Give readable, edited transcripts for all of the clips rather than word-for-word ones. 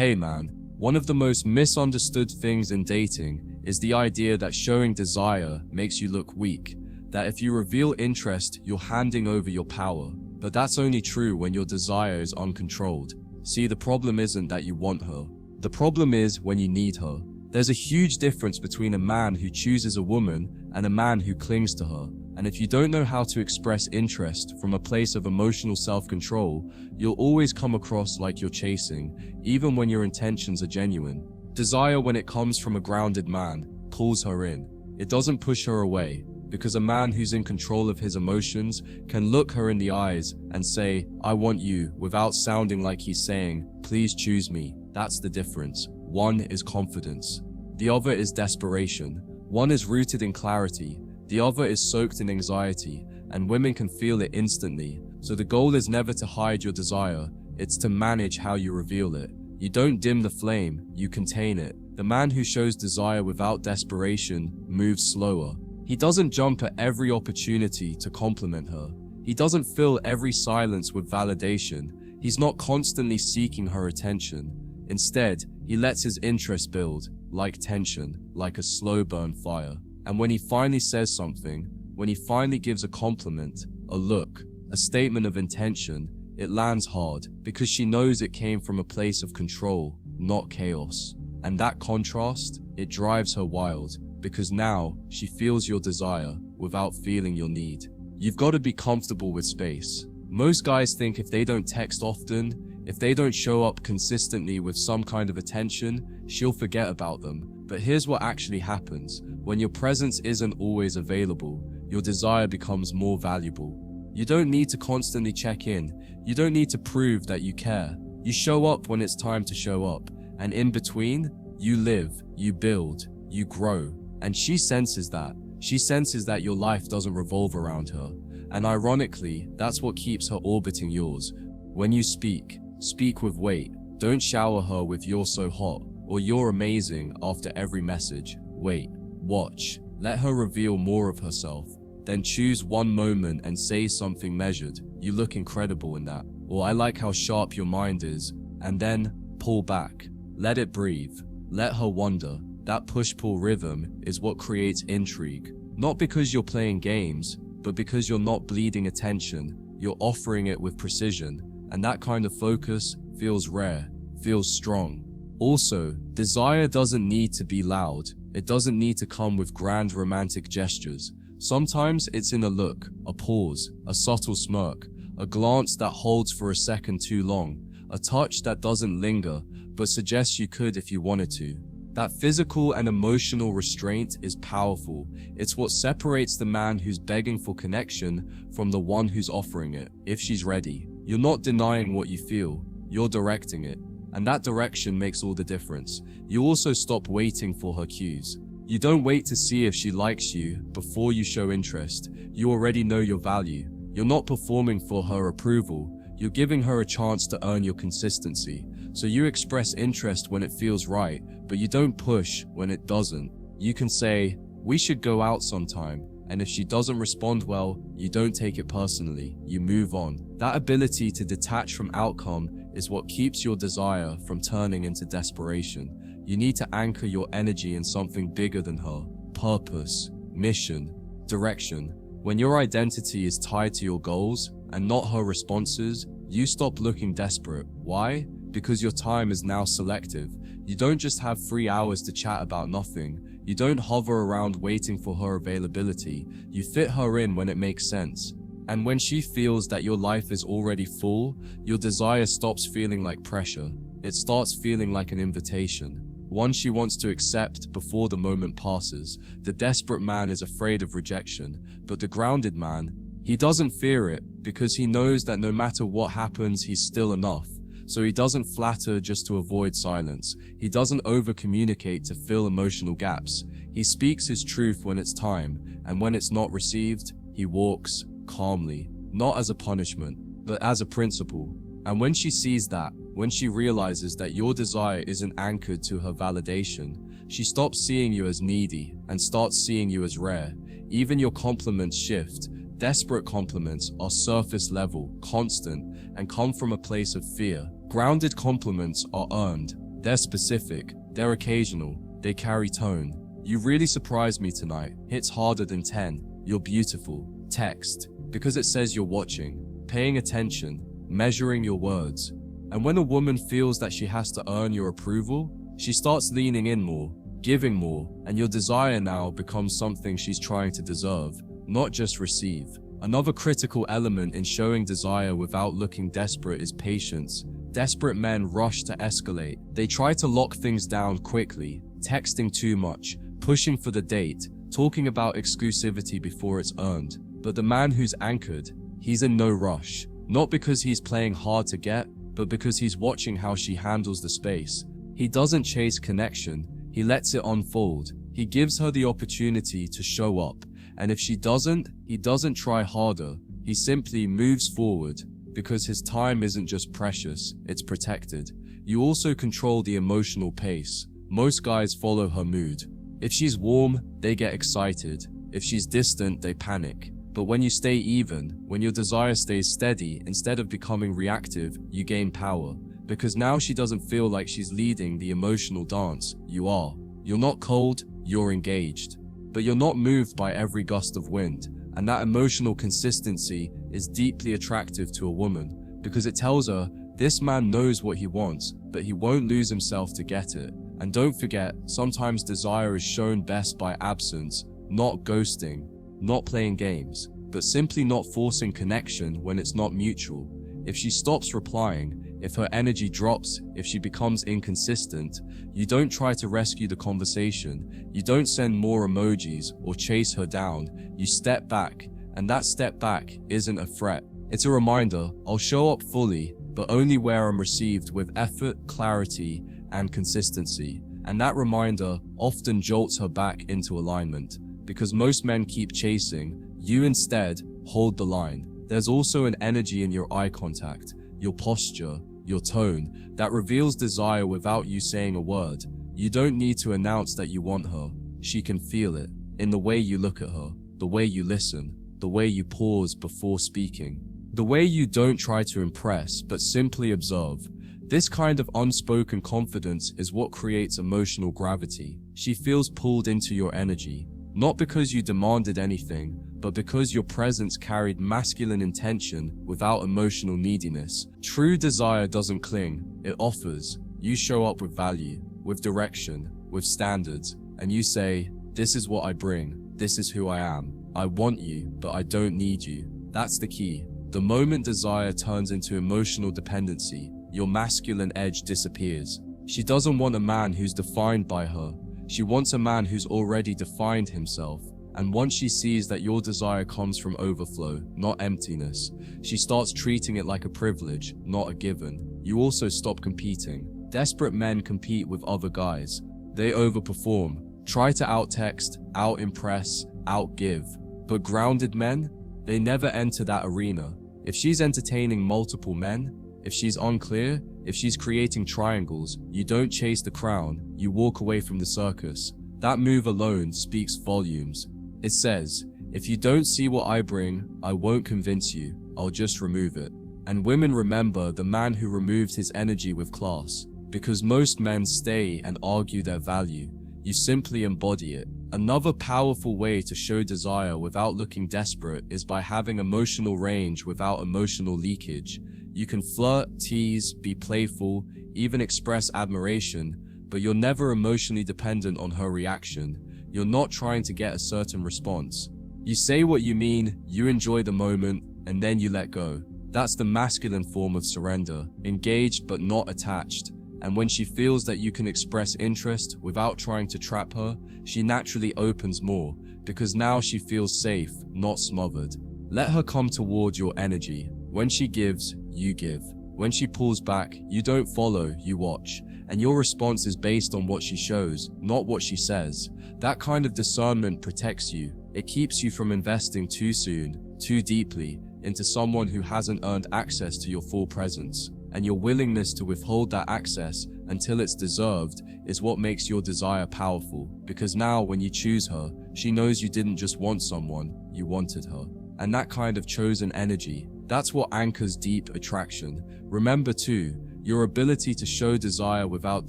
Hey man, one of the most misunderstood things in dating is the idea that showing desire makes you look weak, that if you reveal interest, you're handing over your power. But that's only true when your desire is uncontrolled. See, the problem isn't that you want her. The problem is when you need her. There's a huge difference between a man who chooses a woman and a man who clings to her. And if you don't know how to express interest from a place of emotional self-control, you'll always come across like you're chasing, even when your intentions are genuine. Desire, when it comes from a grounded man, pulls her in. It doesn't push her away, because a man who's in control of his emotions can look her in the eyes and say, "I want you," without sounding like he's saying, "Please choose me." That's the difference. One is confidence. The other is desperation. One is rooted in clarity. The other is soaked in anxiety, and women can feel it instantly. So the goal is never to hide your desire, it's to manage how you reveal it. You don't dim the flame, you contain it. The man who shows desire without desperation moves slower. He doesn't jump at every opportunity to compliment her. He doesn't fill every silence with validation. He's not constantly seeking her attention. Instead, he lets his interest build, like tension, like a slow burn fire. And when he finally says something, when he finally gives a compliment, a look, a statement of intention, it lands hard because she knows it came from a place of control, not chaos. And that contrast, it drives her wild because now she feels your desire without feeling your need. You've got to be comfortable with space. Most guys think if they don't text often, if they don't show up consistently with some kind of attention, she'll forget about them. But here's what actually happens. When your presence isn't always available, your desire becomes more valuable. You don't need to constantly check in. You don't need to prove that you care. You show up when it's time to show up. And in between, you live, you build, you grow. And she senses that. She senses that your life doesn't revolve around her. And ironically, that's what keeps her orbiting yours. When you speak, speak with weight. Don't shower her with "you're so hot" or "you're amazing" after every message. Wait, watch, let her reveal more of herself. Then choose one moment and say something measured. "You look incredible in that," or "I like how sharp your mind is." And then pull back. Let it breathe. Let her wonder. That push-pull rhythm is what creates intrigue. Not because you're playing games, but because you're not bleeding attention. You're offering it with precision. And that kind of focus feels rare, feels strong. Also, desire doesn't need to be loud. It doesn't need to come with grand romantic gestures. Sometimes it's in a look, a pause, a subtle smirk, a glance that holds for a second too long, a touch that doesn't linger, but suggests you could if you wanted to. That physical and emotional restraint is powerful. It's what separates the man who's begging for connection from the one who's offering it, if she's ready. You're not denying what you feel, you're directing it. And that direction makes all the difference. You also stop waiting for her cues. You don't wait to see if she likes you before you show interest. You already know your value. You're not performing for her approval. You're giving her a chance to earn your consistency. So you express interest when it feels right, but you don't push when it doesn't. You can say, "We should go out sometime." And if she doesn't respond well, you don't take it personally. You move on. That ability to detach from outcome is what keeps your desire from turning into desperation. You need to anchor your energy in something bigger than her. Purpose, mission, direction. When your identity is tied to your goals and not her responses, you stop looking desperate. Why? Because your time is now selective. You don't just have 3 hours to chat about nothing. You don't hover around waiting for her availability. You fit her in when it makes sense. And when she feels that your life is already full, your desire stops feeling like pressure. It starts feeling like an invitation, one she wants to accept before the moment passes. The desperate man is afraid of rejection, but the grounded man, he doesn't fear it because he knows that no matter what happens, he's still enough. So he doesn't flatter just to avoid silence. He doesn't over-communicate to fill emotional gaps. He speaks his truth when it's time, and when it's not received, he walks calmly, not as a punishment, but as a principle. And when she sees that, when she realizes that your desire isn't anchored to her validation, she stops seeing you as needy and starts seeing you as rare. Even your compliments shift. Desperate compliments are surface level, constant, and come from a place of fear. Grounded compliments are earned. They're specific, they're occasional, they carry tone. You really surprised me tonight. Hits harder than 10. You're beautiful. Text. Because it says you're watching, paying attention, measuring your words. And when a woman feels that she has to earn your approval, she starts leaning in more, giving more, and your desire now becomes something she's trying to deserve, not just receive. Another critical element in showing desire without looking desperate is patience. Desperate men rush to escalate. They try to lock things down quickly, texting too much, pushing for the date, talking about exclusivity before it's earned. But the man who's anchored, he's in no rush. Not because he's playing hard to get, but because he's watching how she handles the space. He doesn't chase connection, he lets it unfold. He gives her the opportunity to show up. And if she doesn't, he doesn't try harder. He simply moves forward, because his time isn't just precious, it's protected. You also control the emotional pace. Most guys follow her mood. If she's warm, they get excited. If she's distant, they panic. But when you stay even, when your desire stays steady, instead of becoming reactive, you gain power. Because now she doesn't feel like she's leading the emotional dance. You are. You're not cold, you're engaged. But you're not moved by every gust of wind. And that emotional consistency is deeply attractive to a woman, because it tells her, this man knows what he wants, but he won't lose himself to get it. And don't forget, sometimes desire is shown best by absence, not ghosting, not playing games, but simply not forcing connection when it's not mutual. If she stops replying, if her energy drops, if she becomes inconsistent, you don't try to rescue the conversation, you don't send more emojis or chase her down, you step back, and that step back isn't a threat. It's a reminder, I'll show up fully, but only where I'm received with effort, clarity, and consistency. And that reminder often jolts her back into alignment. Because most men keep chasing, you instead hold the line. There's also an energy in your eye contact, your posture, your tone, that reveals desire without you saying a word. You don't need to announce that you want her. She can feel it, in the way you look at her, the way you listen, the way you pause before speaking, the way you don't try to impress, but simply observe. This kind of unspoken confidence is what creates emotional gravity. She feels pulled into your energy. Not because you demanded anything, but because your presence carried masculine intention without emotional neediness. True desire doesn't cling, it offers. You show up with value, with direction, with standards, and you say, this is what I bring, this is who I am. I want you, but I don't need you. That's the key. The moment desire turns into emotional dependency, your masculine edge disappears. She doesn't want a man who's defined by her. She wants a man who's already defined himself. And once she sees that your desire comes from overflow, not emptiness, she starts treating it like a privilege, not a given. You also stop competing. Desperate men compete with other guys. They overperform, try to out-text, out-impress, out-give. But grounded men, they never enter that arena. If she's entertaining multiple men, if she's unclear, if she's creating triangles, you don't chase the crown, you walk away from the circus. That move alone speaks volumes. It says, if you don't see what I bring, I won't convince you, I'll just remove it. And women remember the man who removed his energy with class, because most men stay and argue their value. You simply embody it. Another powerful way to show desire without looking desperate is by having emotional range without emotional leakage. You can flirt, tease, be playful, even express admiration, but you're never emotionally dependent on her reaction. You're not trying to get a certain response. You say what you mean, you enjoy the moment, and then you let go. That's the masculine form of surrender, engaged but not attached. And when she feels that you can express interest without trying to trap her, she naturally opens more, because now she feels safe, not smothered. Let her come toward your energy. When she gives, you give. When she pulls back, you don't follow, you watch. And your response is based on what she shows, not what she says. That kind of discernment protects you. It keeps you from investing too soon, too deeply, into someone who hasn't earned access to your full presence. And your willingness to withhold that access until it's deserved is what makes your desire powerful. Because now when you choose her, she knows you didn't just want someone, you wanted her. And that kind of chosen energy, that's what anchors deep attraction. Remember too, Your ability to show desire without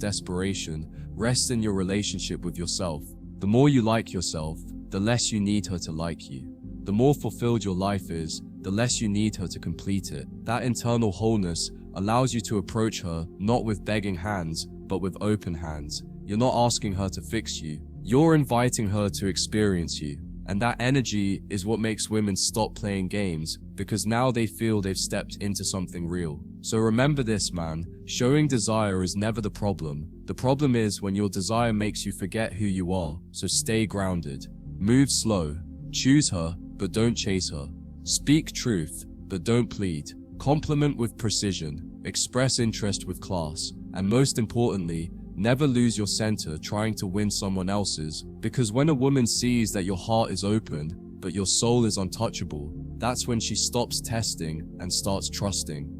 desperation rests in your relationship with yourself. The more you like yourself, the less you need her to like you. The more fulfilled your life is, the less you need her to complete it. That internal wholeness allows you to approach her not with begging hands, but with open hands. You're not asking her to fix you. You're inviting her to experience you. And that energy is what makes women stop playing games, because now they feel they've stepped into something real. So remember this, man, showing desire is never the problem. The problem is when your desire makes you forget who you are. So stay grounded. Move slow. Choose her, but don't chase her. Speak truth, but don't plead. Compliment with precision. Express interest with class. And most importantly, never lose your center trying to win someone else's, because when a woman sees that your heart is open, but your soul is untouchable, that's when she stops testing and starts trusting.